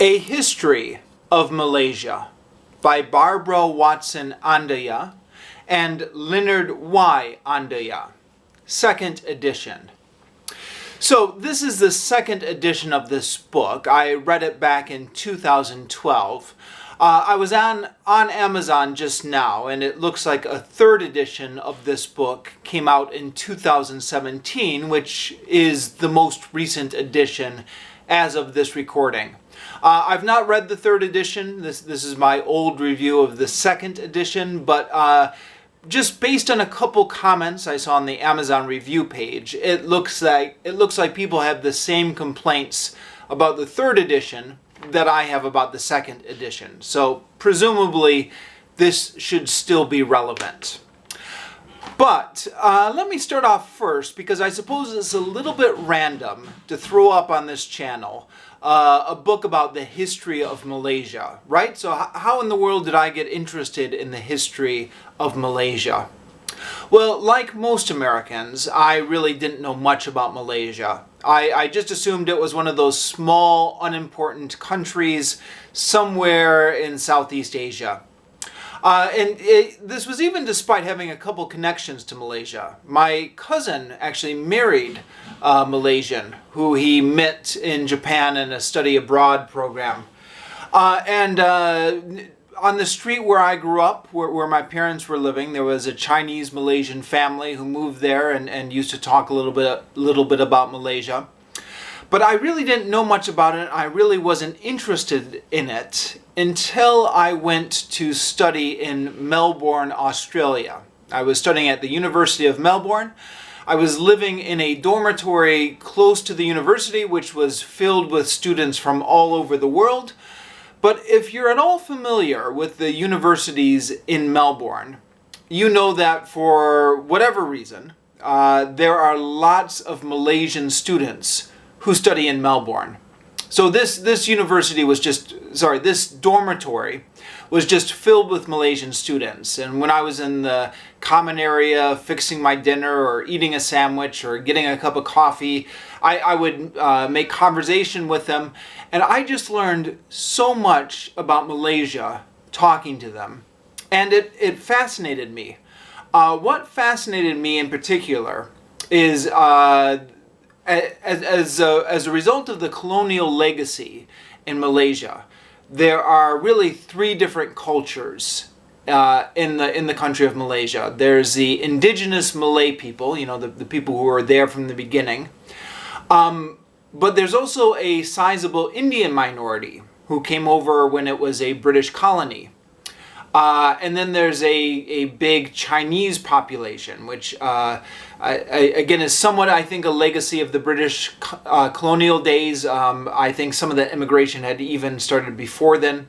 A History of Malaysia by Barbara Watson Andaya and Leonard Y. Andaya, second edition. So this is the second edition of this book. I read it back in 2012. I was on Amazon just now, and it looks like a third edition of this book came out in 2017, which is the most recent edition as of this recording. I've not read the third edition. This is my old review of the second edition, but just based on a couple comments I saw on the Amazon review page, it looks like people have the same complaints about the third edition that I have about the second edition. So presumably this should still be relevant. But let me start off first, because I suppose it's a little bit random to throw up on this channel a book about the history of Malaysia, right? So how in the world did I get interested in the history of Malaysia? Well, like most Americans, I really didn't know much about Malaysia. I just assumed it was one of those small, unimportant countries somewhere in Southeast Asia. This was even despite having a couple connections to Malaysia. My cousin actually married a Malaysian who he met in Japan in a study abroad program. On the street where I grew up, where my parents were living, there was a Chinese Malaysian family who moved there and used to talk a little bit about Malaysia. But I really didn't know much about it. I really wasn't interested in it until I went to study in Melbourne, Australia. I was studying at the University of Melbourne. I was living in a dormitory close to the university, which was filled with students from all over the world. But if you're at all familiar with the universities in Melbourne, you know that for whatever reason, there are lots of Malaysian students who study in Melbourne. So this dormitory was just filled with Malaysian students. And when I was in the common area fixing my dinner or eating a sandwich or getting a cup of coffee, I would make conversation with them. And I just learned so much about Malaysia talking to them. And it fascinated me. What fascinated me in particular is as a result of the colonial legacy in Malaysia, there are really three different cultures in the country of Malaysia. There's the indigenous Malay people, you know, the people who were there from the beginning. But there's also a sizable Indian minority who came over when it was a British colony. And then there's a big Chinese population, which again is somewhat, I think, a legacy of the British colonial days. I think some of the immigration had even started before then.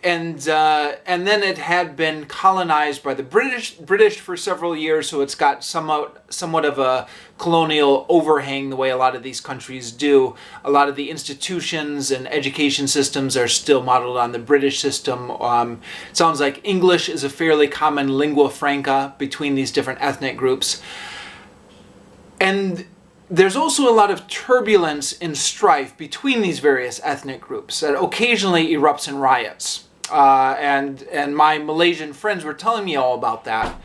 And then it had been colonized by the British for several years, so it's got somewhat of a colonial overhang the way a lot of these countries do. A lot of the institutions and education systems are still modeled on the British system. It sounds like English is a fairly common lingua franca between these different ethnic groups. And there's also a lot of turbulence and strife between these various ethnic groups that occasionally erupts in riots. And my Malaysian friends were telling me all about that.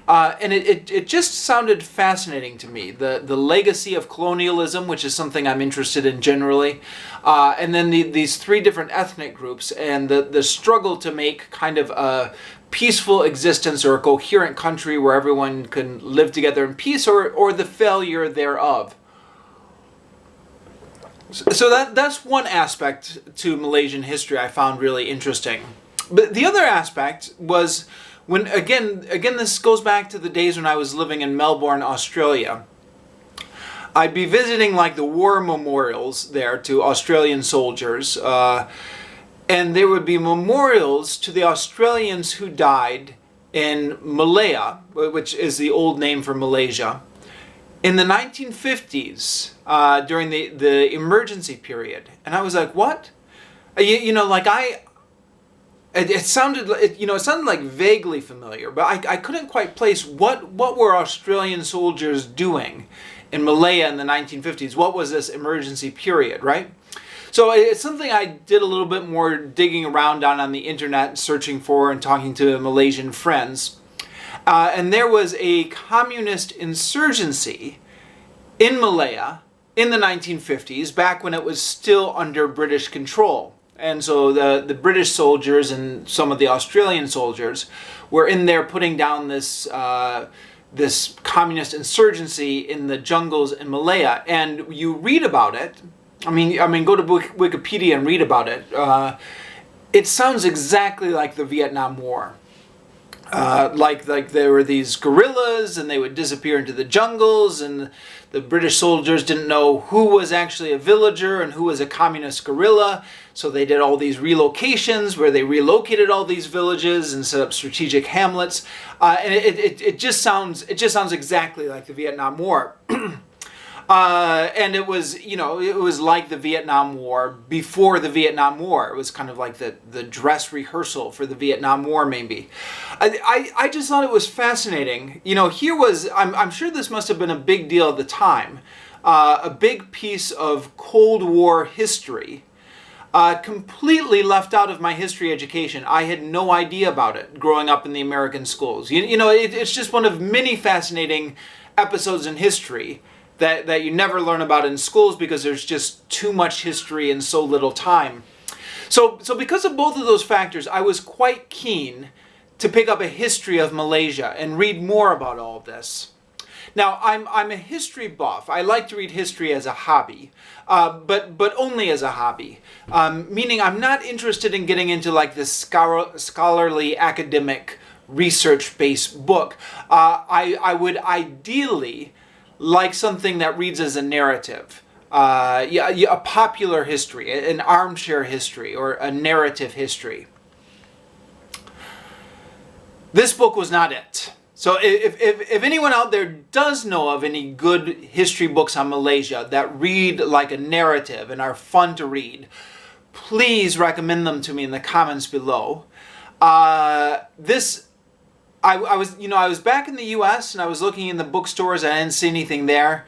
And it just sounded fascinating to me. The legacy of colonialism, which is something I'm interested in generally. And then these three different ethnic groups and the struggle to make kind of a peaceful existence or a coherent country where everyone can live together in peace, or the failure thereof. So that's one aspect to Malaysian history I found really interesting. But the other aspect was when, again this goes back to the days when I was living in Melbourne, Australia. I'd be visiting like the war memorials there to Australian soldiers, and there would be memorials to the Australians who died in Malaya, which is the old name for Malaysia, in the 1950s, during the emergency period. And I was like, what? It sounded like vaguely familiar, but I couldn't quite place what were Australian soldiers doing in Malaya in the 1950s. What was this emergency period, right? So it's something I did a little bit more digging around on the internet, searching for and talking to Malaysian friends. And there was a communist insurgency in Malaya in the 1950s, back when it was still under British control. And so the British soldiers and some of the Australian soldiers were in there putting down this this communist insurgency in the jungles in Malaya. And you read about it. I mean, go to Wikipedia and read about it. It sounds exactly like the Vietnam War. Like there were these guerrillas, and they would disappear into the jungles, and the British soldiers didn't know who was actually a villager and who was a communist guerrilla. So they did all these relocations where they relocated all these villages and set up strategic hamlets. And it just sounds exactly like the Vietnam War. And it was, it was like the Vietnam War before the Vietnam War. It was kind of like the dress rehearsal for the Vietnam War, maybe. I just thought it was fascinating. Here was, I'm sure this must have been a big deal at the time, a big piece of Cold War history, completely left out of my history education. I had no idea about it growing up in the American schools. It's just one of many fascinating episodes in history that you never learn about in schools because there's just too much history and so little time. So because of both of those factors, I was quite keen to pick up a history of Malaysia and read more about all of this. Now, I'm a history buff. I like to read history as a hobby, but only as a hobby. Meaning I'm not interested in getting into like this scholarly academic research-based book. I would ideally like something that reads as a narrative, a popular history, an armchair history, or a narrative history. This book was not it. So if anyone out there does know of any good history books on Malaysia that read like a narrative and are fun to read, please recommend them to me in the comments below. I was back in the U.S. and I was looking in the bookstores. I didn't see anything there.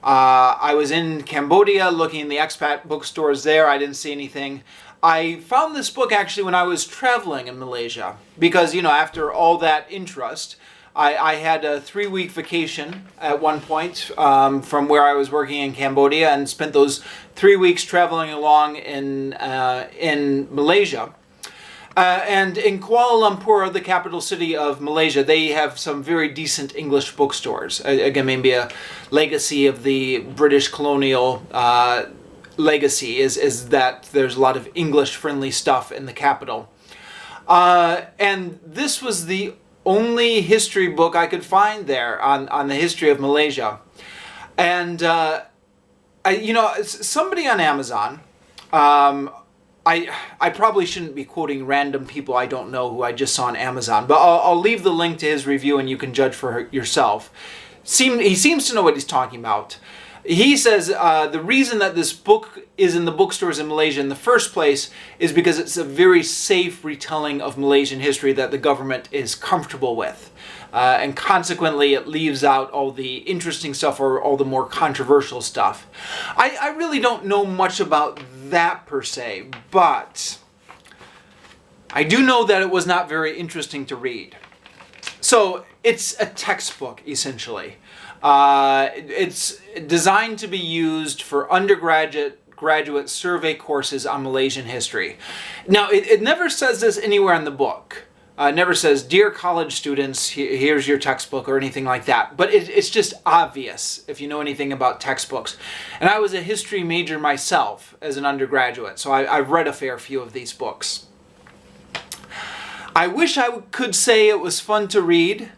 I was in Cambodia looking in the expat bookstores there. I didn't see anything. I found this book actually when I was traveling in Malaysia because, after all that interest, I had a 3-week vacation at one point from where I was working in Cambodia and spent those 3 weeks traveling along in Malaysia. And in Kuala Lumpur, the capital city of Malaysia, they have some very decent English bookstores. Again, maybe a legacy of the British colonial legacy is that there's a lot of English-friendly stuff in the capital. And this was the only history book I could find there on the history of Malaysia. And, somebody on Amazon... I probably shouldn't be quoting random people I don't know who I just saw on Amazon, but I'll leave the link to his review and you can judge for yourself. He seems to know what he's talking about. He says the reason that this book is in the bookstores in Malaysia in the first place is because it's a very safe retelling of Malaysian history that the government is comfortable with. And consequently, it leaves out all the interesting stuff or all the more controversial stuff. I really don't know much about that per se, but I do know that it was not very interesting to read. So it's a textbook, essentially. It's designed to be used for graduate survey courses on Malaysian history. Now, it never says this anywhere in the book. It never says, "Dear college students, here's your textbook," or anything like that. But it's just obvious if you know anything about textbooks. And I was a history major myself as an undergraduate, so I've read a fair few of these books. I wish I could say it was fun to read,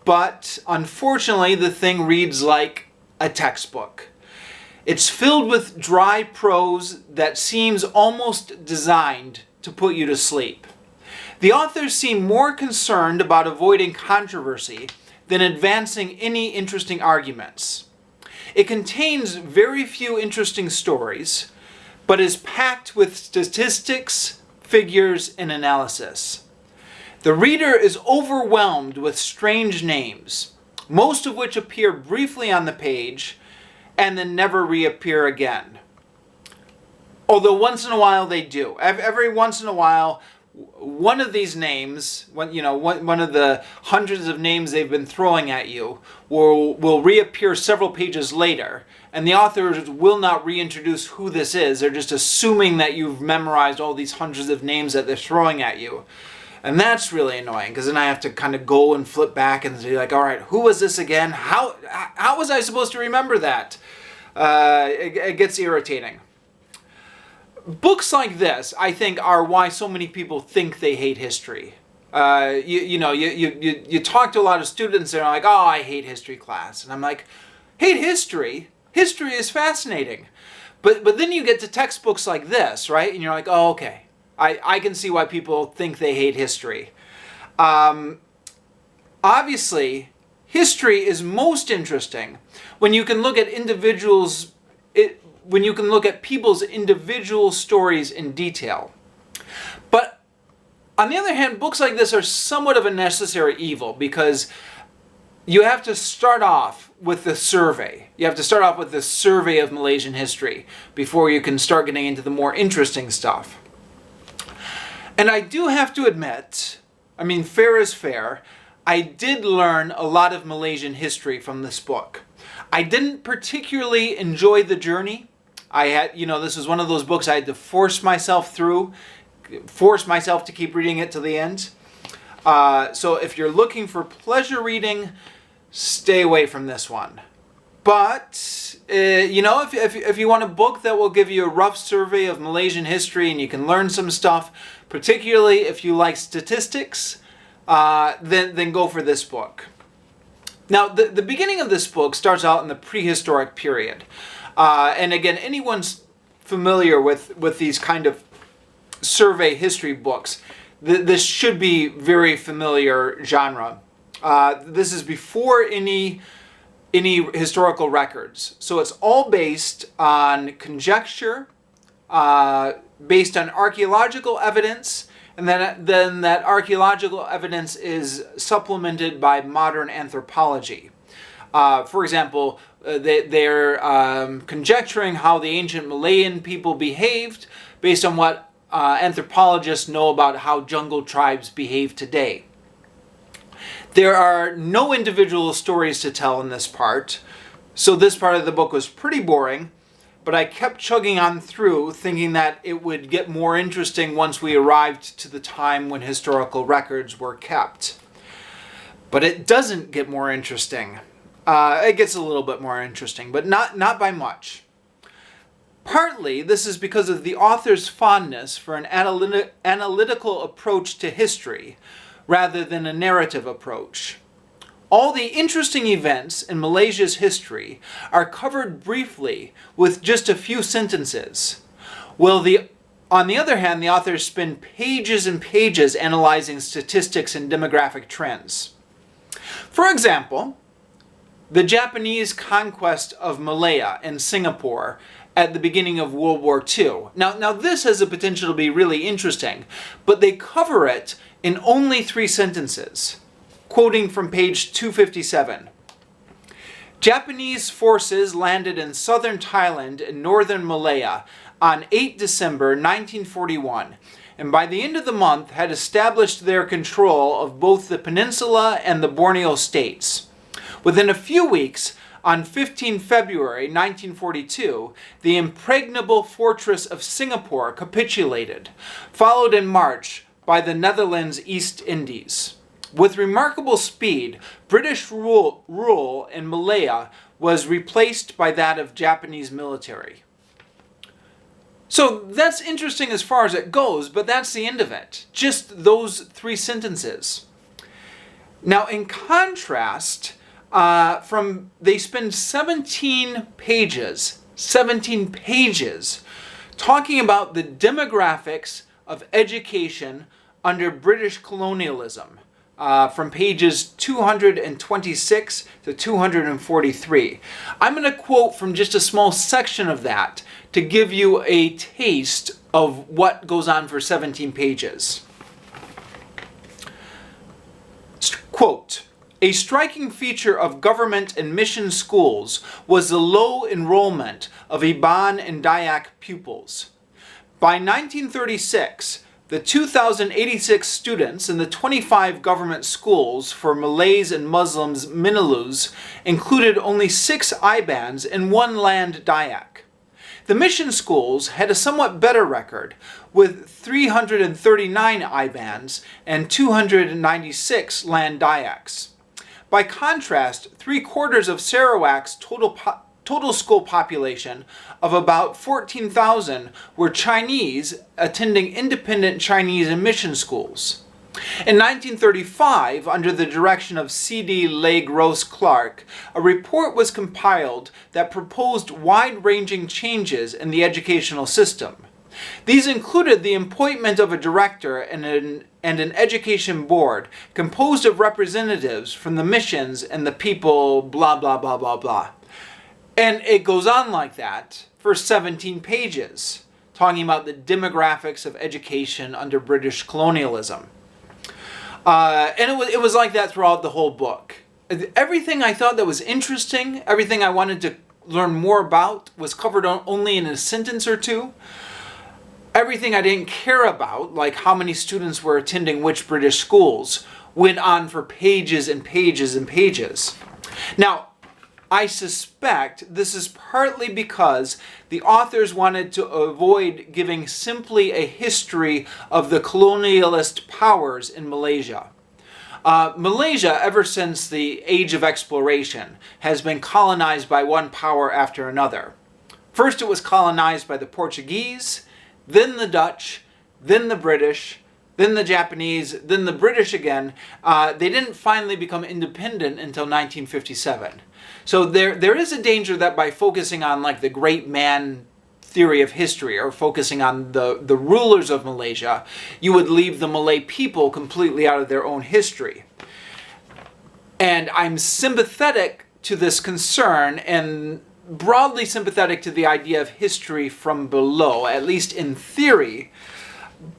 but unfortunately the thing reads like a textbook. It's filled with dry prose that seems almost designed to put you to sleep. The authors seem more concerned about avoiding controversy than advancing any interesting arguments. It contains very few interesting stories, but is packed with statistics, figures, and analysis. The reader is overwhelmed with strange names, most of which appear briefly on the page and then never reappear again. Although once in a while they do. Every once in a while, one of these names, one of the hundreds of names they've been throwing at you will reappear several pages later, and the authors will not reintroduce who this is. They're just assuming that you've memorized all these hundreds of names that they're throwing at you. And that's really annoying, because then I have to kind of go and flip back and be like, all right, who was this again? How was I supposed to remember that? It gets irritating. Books like this, I think, are why so many people think they hate history. You talk to a lot of students and they're like, oh, I hate history class. And I'm like, hate history? History is fascinating. But then you get to textbooks like this, right? And you're like, oh, okay. I can see why people think they hate history. Obviously, history is most interesting when you can look at when you can look at people's individual stories in detail. But on the other hand, books like this are somewhat of a necessary evil, because you have to start off with the survey. You have to start off with the survey of Malaysian history before you can start getting into the more interesting stuff. And I do have to admit, I mean, fair is fair, I did learn a lot of Malaysian history from this book. I didn't particularly enjoy the journey. This was one of those books I had to force myself through, force myself to keep reading it to the end. So if you're looking for pleasure reading, stay away from this one. But, if you want a book that will give you a rough survey of Malaysian history and you can learn some stuff, particularly if you like statistics, then go for this book. Now, the beginning of this book starts out in the prehistoric period. And again, anyone's familiar with these kind of survey history books, this should be very familiar genre. This is before any historical records. So it's all based on conjecture, based on archaeological evidence, and then that archaeological evidence is supplemented by modern anthropology. For example, they're conjecturing how the ancient Malayan people behaved based on what anthropologists know about how jungle tribes behave today. There are no individual stories to tell in this part, so this part of the book was pretty boring, but I kept chugging on through, thinking that it would get more interesting once we arrived to the time when historical records were kept. But it doesn't get more interesting. It gets a little bit more interesting, but not by much. Partly, this is because of the author's fondness for an analytical approach to history, rather than a narrative approach. All the interesting events in Malaysia's history are covered briefly with just a few sentences. On the other hand, the authors spend pages and pages analyzing statistics and demographic trends. For example, the Japanese conquest of Malaya and Singapore at the beginning of World War II. Now this has the potential to be really interesting, but they cover it in only 3 sentences. Quoting from page 257. Japanese forces landed in southern Thailand and northern Malaya on 8 December 1941, and by the end of the month had established their control of both the peninsula and the Borneo states. Within a few weeks, on 15 February 1942, the impregnable fortress of Singapore capitulated, followed in March by the Netherlands East Indies. With remarkable speed, British rule in Malaya was replaced by that of Japanese military. So that's interesting as far as it goes, but that's the end of it. Just those 3 sentences. Now, in contrast, they spend 17 pages talking about the demographics of education under British colonialism, from pages 226 to 243. I'm going to quote from just a small section of that to give you a taste of what goes on for 17 pages. Quote, "A striking feature of government and mission schools was the low enrollment of Iban and Dayak pupils. By 1936, the 2,086 students in the 25 government schools for Malays and Muslims Minalus included only 6 I-bands and 1 land Dayak. The mission schools had a somewhat better record, with 339 I-bands and 296 land Dayaks. By contrast, 3/4 of Sarawak's total school population of about 14,000 were Chinese attending independent Chinese and mission schools. In 1935, under the direction of C.D. Leigh-Gross Clark, a report was compiled that proposed wide-ranging changes in the educational system. These included the appointment of a director and an education board composed of representatives from the missions and the people, blah, blah, blah, blah, blah. And it goes on like that for 17 pages, talking about the demographics of education under British colonialism. And it was like that throughout the whole book. Everything I thought that was interesting, everything I wanted to learn more about, was covered only in a sentence or two. Everything I didn't care about, like how many students were attending which British schools, went on for pages and pages and pages. Now, I suspect this is partly because the authors wanted to avoid giving simply a history of the colonialist powers in Malaysia. Malaysia, ever since the Age of Exploration, has been colonized by one power after another. First it was colonized by the Portuguese, then the Dutch, then the British, then the Japanese, then the British again. They didn't finally become independent until 1957. So there is a danger that by focusing on like the great man theory of history, or focusing on the rulers of Malaysia, you would leave the Malay people completely out of their own history. And I'm sympathetic to this concern, and broadly sympathetic to the idea of history from below, at least in theory.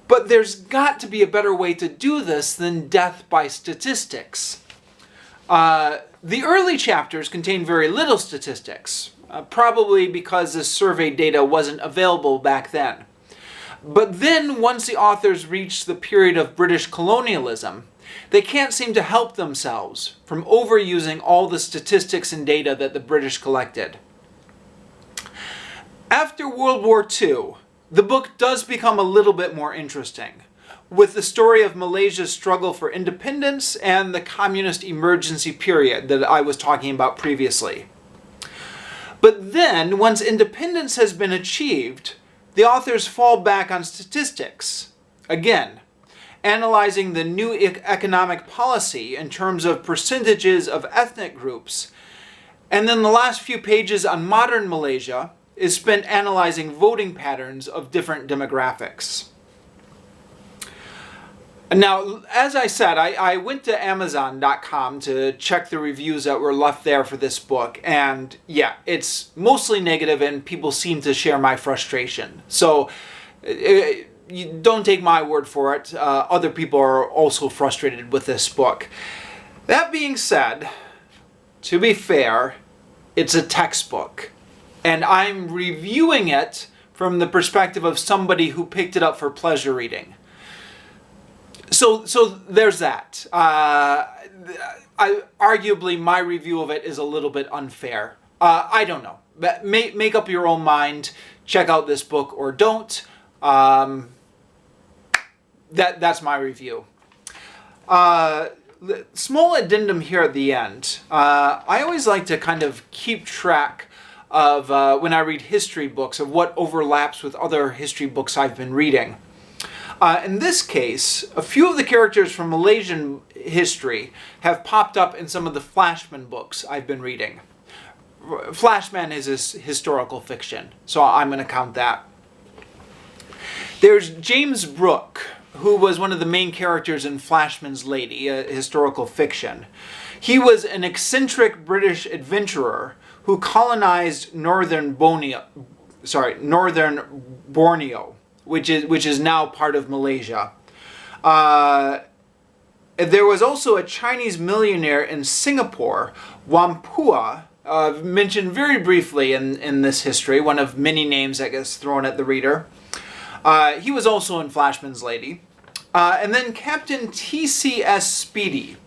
But there's got to be a better way to do this than death by statistics. The early chapters contain very little statistics, probably because this survey data wasn't available back then. But then, once the authors reach the period of British colonialism, they can't seem to help themselves from overusing all the statistics and data that the British collected. After World War II, the book does become a little bit more interesting, with the story of Malaysia's struggle for independence and the communist emergency period that I was talking about previously. But then, once independence has been achieved, the authors fall back on statistics, again, analyzing the new economic policy in terms of percentages of ethnic groups. And then the last few pages on modern Malaysia is spent analyzing voting patterns of different demographics. Now, as I said, I went to Amazon.com to check the reviews that were left there for this book, and yeah, it's mostly negative and people seem to share my frustration. So, you don't take my word for it. Other people are also frustrated with this book. That being said, to be fair, it's a textbook, and I'm reviewing it from the perspective of somebody who picked it up for pleasure reading. So there's that. Arguably, my review of it is a little bit unfair. I don't know. But make up your own mind. Check out this book or don't. That's my review. Small addendum here at the end. I always like to kind of keep track of, when I read history books, of what overlaps with other history books I've been reading. In this case, a few of the characters from Malaysian history have popped up in some of the Flashman books I've been reading. Flashman is historical fiction, so I'm going to count that. There's James Brooke, who was one of the main characters in Flashman's Lady, a historical fiction. He was an eccentric British adventurer who colonized northern Borneo, which is now part of Malaysia. There was also a Chinese millionaire in Singapore, Whampoa, mentioned very briefly in this history, one of many names that gets thrown at the reader. He was also in Flashman's Lady. And then Captain T.C.S. Speedy,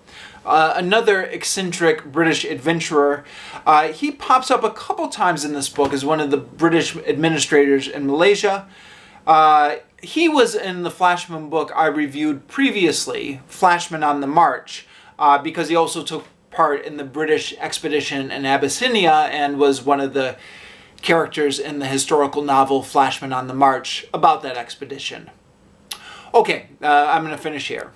another eccentric British adventurer. He pops up a couple times in this book as one of the British administrators in Malaysia. He was in the Flashman book I reviewed previously, Flashman on the March, because he also took part in the British expedition in Abyssinia and was one of the characters in the historical novel Flashman on the March about that expedition. Okay, I'm going to finish here.